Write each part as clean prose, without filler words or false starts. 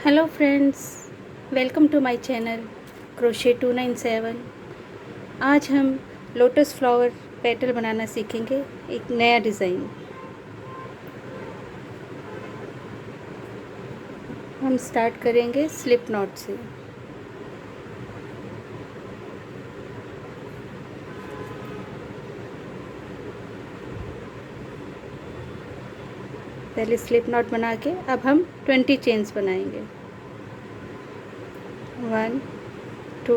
Hello friends, welcome to my channel crochet 297। आज हम lotus flower petal बनाना सीखेंगे, एक नया डिज़ाइन। हम स्टार्ट करेंगे स्लिप नॉट से। पहले स्लिप नॉट बना के अब हम 20 चेन्स बनाएंगे। 1 2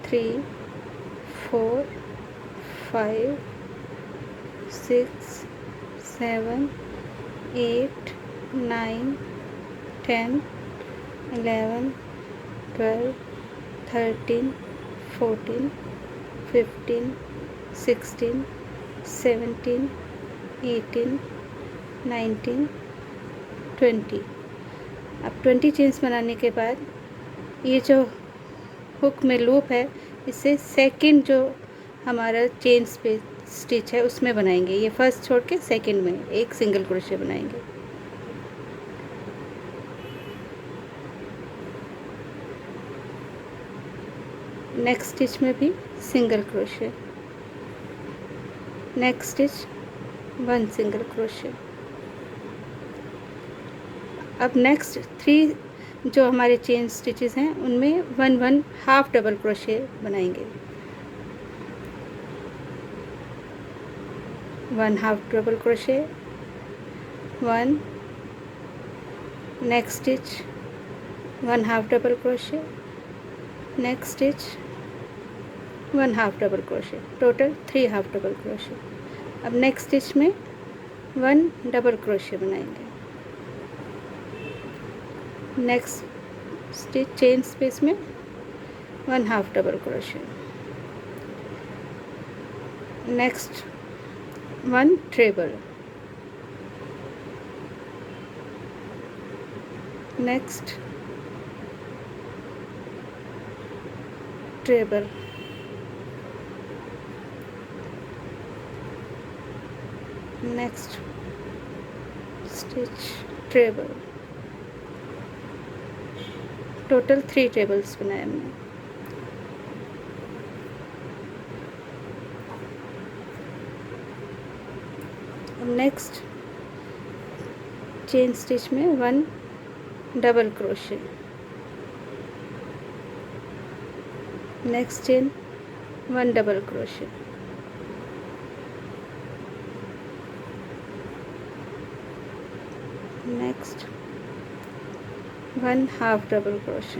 3 4 5 6 7 8 9 10 11 12 13 14 15 16 17 18 19 20। अब 20 चेन्स बनाने के बाद ये जो हुक में लूप है, इससे सेकंड जो हमारा चेन स्टिच है उसमें बनाएंगे। ये फर्स्ट छोड़ के सेकंड में एक सिंगल क्रोशे बनाएंगे। नेक्स्ट स्टिच में भी single crochet, next stitch 1 single crochet. अब नेक्स्ट 3 जो हमारे चेन स्टिचेस हैं उनमें 1 हाफ डबल क्रोशे बनाएंगे। 1 half double crochet, 1, next stitch 1 half double crochet, next stitch 1 half double crochet, total 3 half double crochet. अब next stitch में 1 double crochet बनाएंगे। Next stitch chain space में 1 half double crochet, next 1 treble, next treble, next stitch treble. Total 3 tables बनाए हमने। अब next chain stitch में 1 double crochet, next chain 1 double crochet, next 1 half double crochet,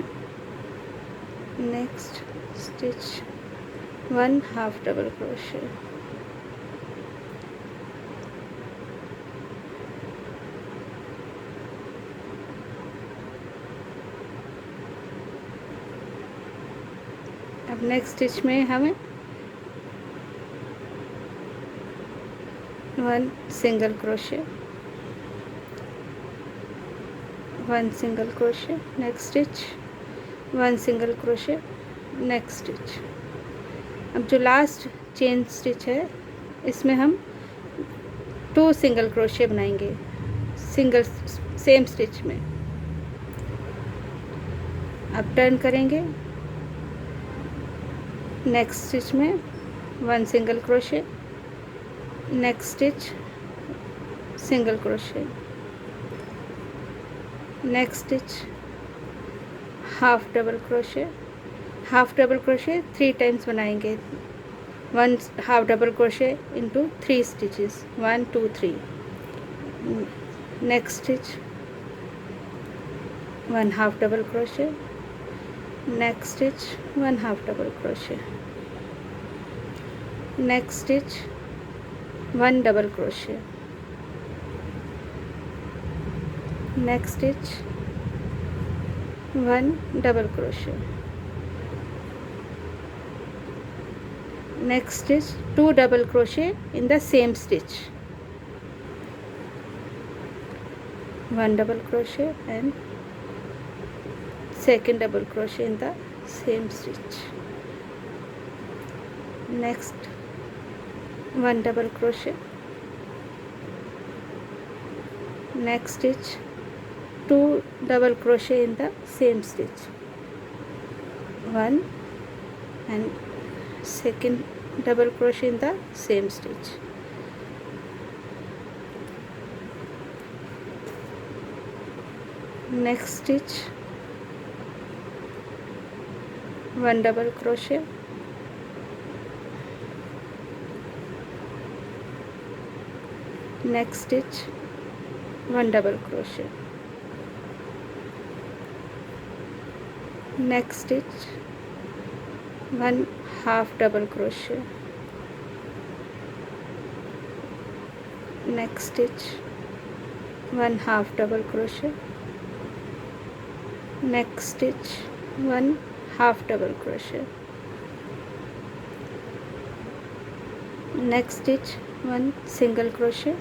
next stitch 1 half double crochet. अब next stitch में हमें 1 single crochet, 1 single crochet, next stitch 1 single crochet, next stitch. अब जो last chain stitch है इसमें हम 2 single crochet बनाएंगे single same stitch में। अब टर्न करेंगे, नेक्स्ट स्टिच में 1 single crochet, next stitch single crochet, next stitch half double crochet. Half double crochet 3 times बनाएंगे। 1 half double crochet into 3 stitches, 1 2 3। Next stitch 1 half double crochet, next stitch 1 half double crochet, next stitch 1 double crochet, next stitch 1 double crochet, next stitch 2 double crochet in the same stitch, 1 double crochet and second double crochet in the same stitch, next 1 double crochet, next stitch 2 double crochet in the same stitch, 1 and second double crochet in the same stitch, next stitch 1 double crochet, next stitch 1 double crochet, next stitch 1 half double crochet, next stitch 1 half double crochet, next stitch 1 half double crochet, next stitch 1 single crochet,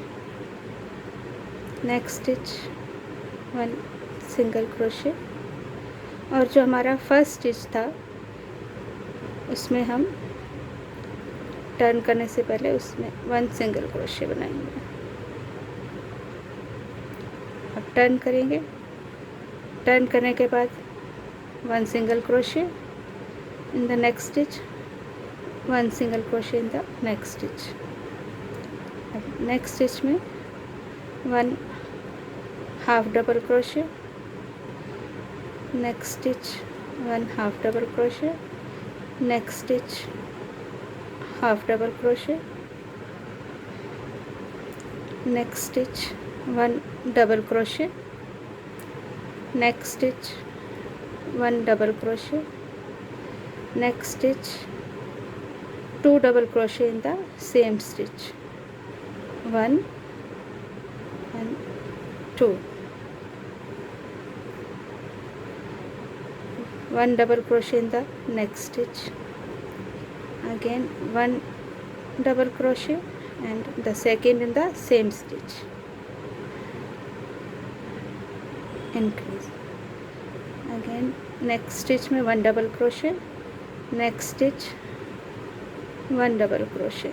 next stitch 1 single crochet। और जो हमारा first stitch था उसमें हम turn करने से पहले उसमें 1 सिंगल क्रोशे बनाएंगे। अब टर्न करेंगे, टर्न करने के बाद 1 single crochet in the next stitch, 1 single crochet in the next stitch. अब नेक्स्ट स्टिच में 1 half double crochet, next stitch 1 half double crochet, next stitch half double crochet, next stitch 1 double crochet, next stitch 1 double crochet, next stitch 2 double crochet in the same stitch, 1 and 2, 1 double crochet in the next stitch, again 1 double crochet and the second in the same stitch, increase, again next stitch में 1 double crochet, next stitch 1 double crochet,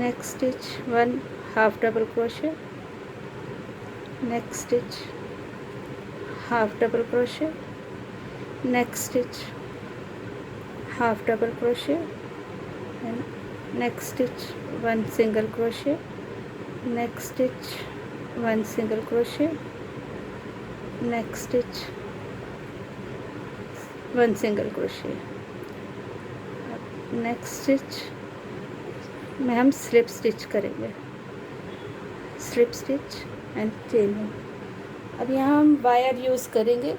next stitch 1 half double crochet, next stitch half double crochet, next stitch half double crochet and next stitch 1 single crochet, next stitch 1 single crochet, next stitch 1 single crochet। Next stitch में हम slip stitch करेंगे, slip stitch and chain. अब यहाँ हम wire use करेंगे,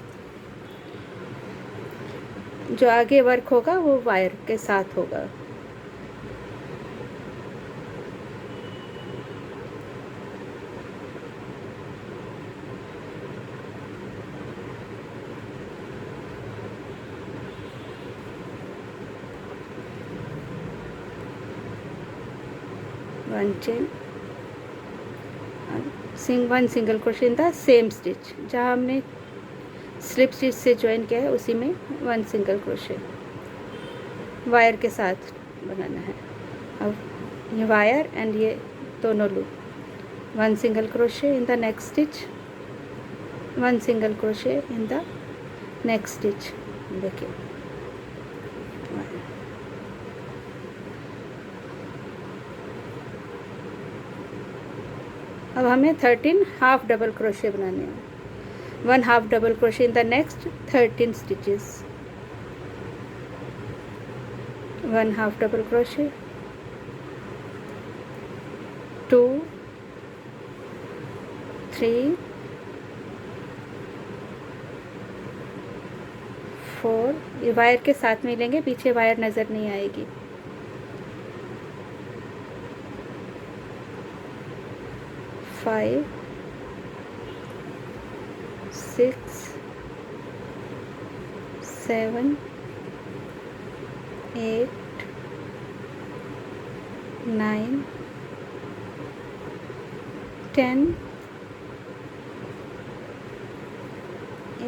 जो आगे work होगा वो वायर के साथ होगा। One chain, one single crochet in the same stitch, जहाँ हमने स्लिप स्टिच से ज्वाइन किया है उसी में 1 सिंगल क्रोशे वायर के साथ बनाना है। अब ये वायर एंड ये दोनों loop, 1 single crochet in the next stitch, 1 single crochet in the next stitch. देखिए अब हमें 13 हाफ डबल क्रोशे बनाने हैं। 1 half double crochet in the next 13 stitches, 1 half double crochet, 2 3 4, ये वायर के साथ में लेंगे, पीछे वायर नज़र नहीं आएगी। 5 6 7 8 9 10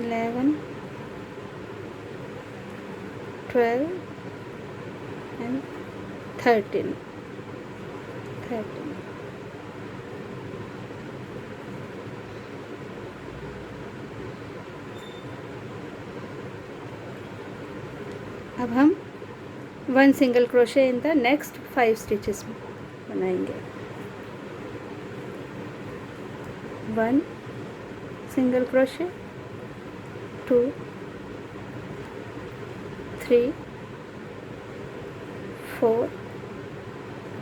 11 12 and 13। अब हम 1 single crochet in the next 5 stitches में बनाएंगे। 1 सिंगल क्रोशे, 2, 3, 4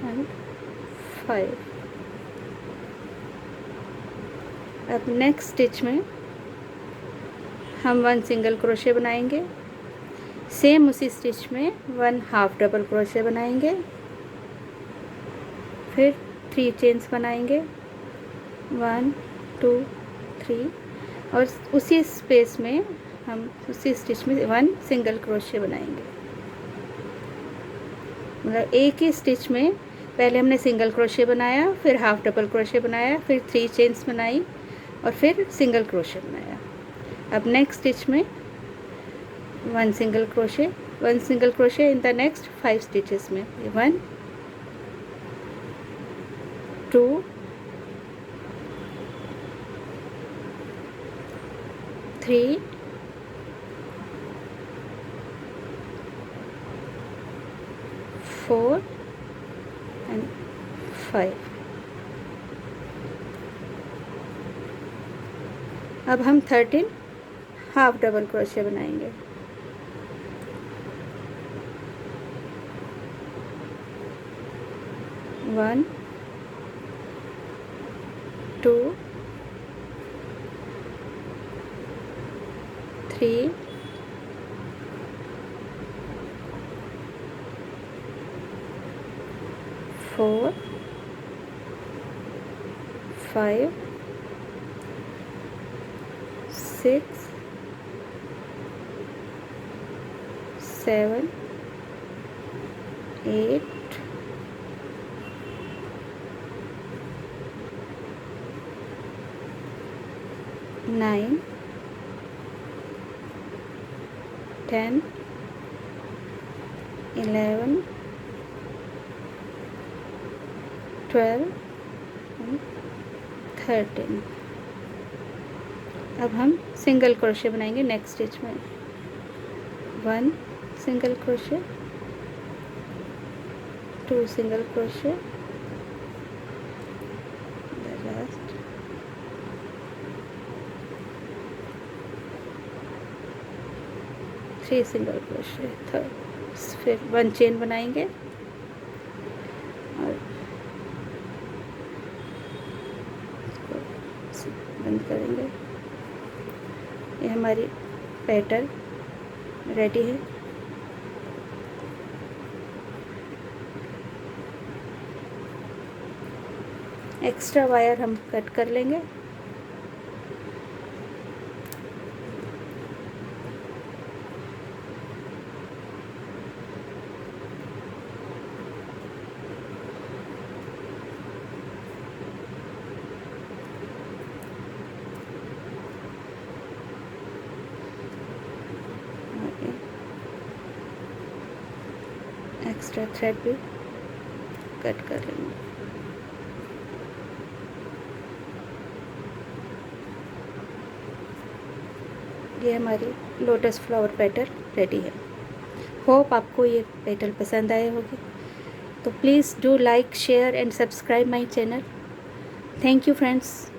एंड 5। अब नेक्स्ट स्टिच में हम 1 सिंगल क्रोशे बनाएंगे। सेम उसी स्टिच में 1 हाफ डबल क्रोशे बनाएंगे, फिर 3 चेन्स बनाएंगे, 1 2 3, और उसी स्पेस में हम उसी स्टिच में 1 सिंगल क्रोशे बनाएंगे। मतलब एक ही स्टिच में पहले हमने सिंगल क्रोशे बनाया, फिर हाफ डबल क्रोशे बनाया, फिर 3 चेन्स बनाई और फिर सिंगल क्रोशे बनाया। अब नेक्स्ट स्टिच में 1 single crochet in the next 5 stitches में। 1 2 3 4 एंड 5। अब हम 13 हाफ डबल क्रोशे बनाएंगे। 1 2 3 4 5 6 7 8 9 10 11 12 13। अब हम सिंगल क्रोशे बनाएंगे नेक्स्ट स्टिच में। 1 single crochet, 2 single crochet, the last, 3 single crochet, फिर 1 चेन बनाएंगे और इसको बंद करेंगे। ये हमारी पैटर्न रेडी है। एक्स्ट्रा वायर हम कट कर लेंगे। एक्स्ट्रा थ्रेड भी कट कर लेंगे। ये हमारी लोटस फ्लावर पैटर्न रेडी है। होप आपको ये पैटर्न पसंद आए होगी। तो please do like, share and subscribe my channel. Thank you friends.